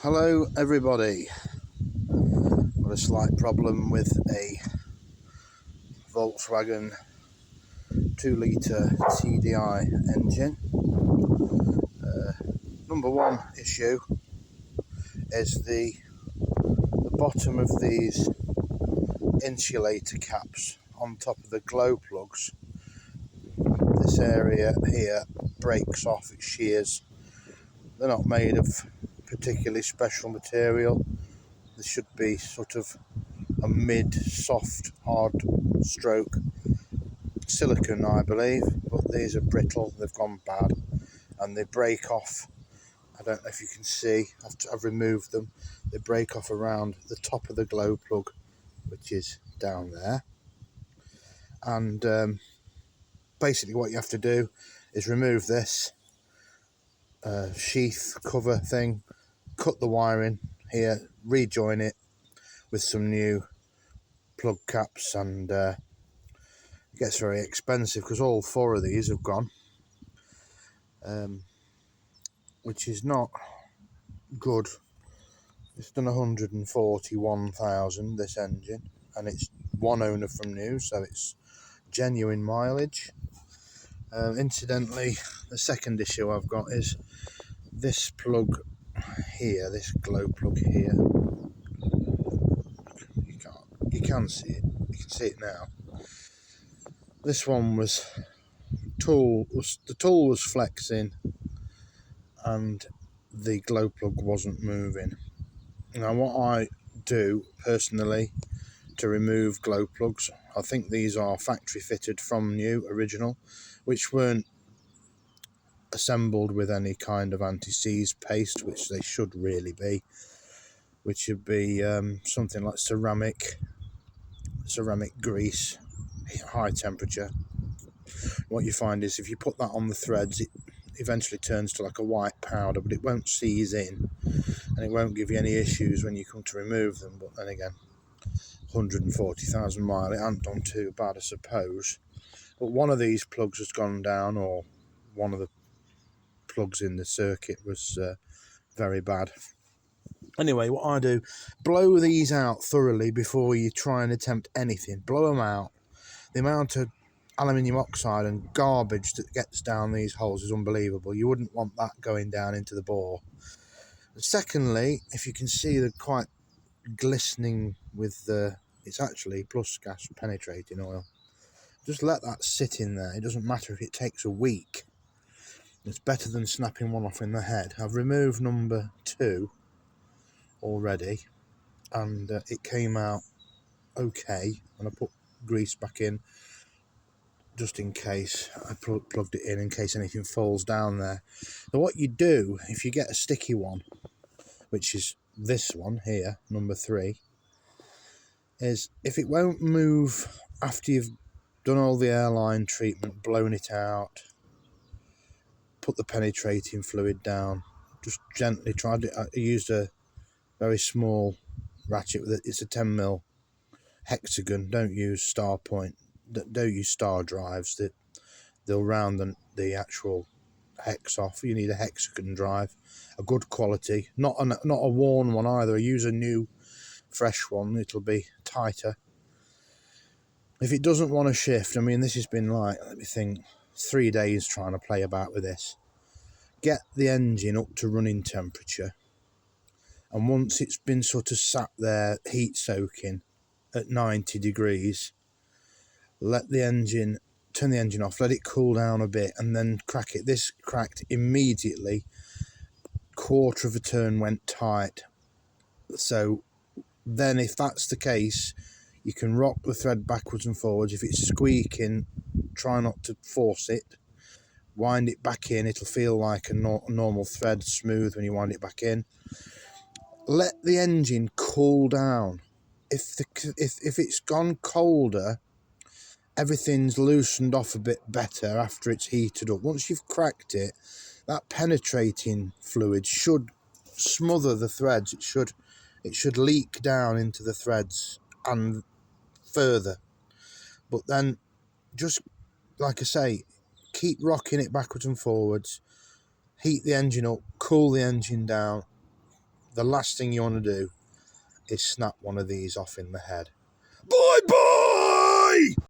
Hello everybody. Got a slight problem with a Volkswagen 2-litre TDI engine. Number one issue is the bottom of these insulator caps on top of the glow plugs. This area here breaks off, it shears. They're not made of particularly special material. There should be sort of a mid-soft, hard stroke silicone, I believe, but these are brittle, they've gone bad, and they break off. I don't know if you can see, after I've removed them, they break off around the top of the glow plug, which is down there. And basically what you have to do is remove this sheath cover thing, cut the wiring here, rejoin it with some new plug caps, and it gets very expensive because all four of these have gone, which is not good. It's done 141,000, this engine, and it's one owner from new, so it's genuine mileage. Incidentally, the second issue I've got is this plug here, this glow plug here. You can see it. You can see it now. This one was the tool was flexing, and the glow plug wasn't moving. Now, what I do personally to remove glow plugs, I think these are factory fitted from new, original, which weren't assembled with any kind of anti-seize paste, which they should really be, which should be something like ceramic grease, high temperature. What you find is if you put that on the threads, it eventually turns to like a white powder, but it won't seize in, and it won't give you any issues when you come to remove them. But then again, 140,000 miles, it hasn't done too bad, I suppose. But one of these plugs has gone down, or one of the plugs in the circuit was very bad. Anyway, what I do, blow these out thoroughly before you try and attempt anything. Blow them out. The amount of aluminium oxide and garbage that gets down these holes is unbelievable. You wouldn't want that going down into the bore. And secondly, if you can see, they're quite glistening with it's actually plus gas penetrating oil. Just let that sit in there. It doesn't matter if it takes a week. It's better than snapping one off in the head. I've removed number 2 already, and it came out okay, and I put grease back in just in case. I plugged it in case anything falls down there. So what you do, if you get a sticky one, which is this one here, number 3, is if it won't move after you've done all the airline treatment, blown it out, put the penetrating fluid down, just gently tried it. I used a very small ratchet with it. It's a 10mm hexagon. Don't use star point. Don't use star drives. That they'll round the actual hex off. You need a hexagon drive, a good quality, not a worn one either. I use a new fresh one. It'll be tighter. If it doesn't want to shift, I mean, this has been like, let me think, 3 days trying to play about with this. Get the engine up to running temperature, and once it's been sort of sat there heat soaking at 90 degrees, turn the engine off, let it cool down a bit, and then crack it. This cracked immediately, quarter of a turn went tight. So then if that's the case, you can rock the thread backwards and forwards. If it's squeaking, try not to force it. Wind it back in. It'll feel like a normal thread, smooth when you wind it back in. Let the engine cool down. If it's gone colder, everything's loosened off a bit better after it's heated up. Once you've cracked it, that penetrating fluid should smother the threads. It should leak down into the threads and further. But then, just like I say, keep rocking it backwards and forwards. Heat the engine up, cool the engine down. the last thing you want to do is snap one of these off in the head. Bye bye!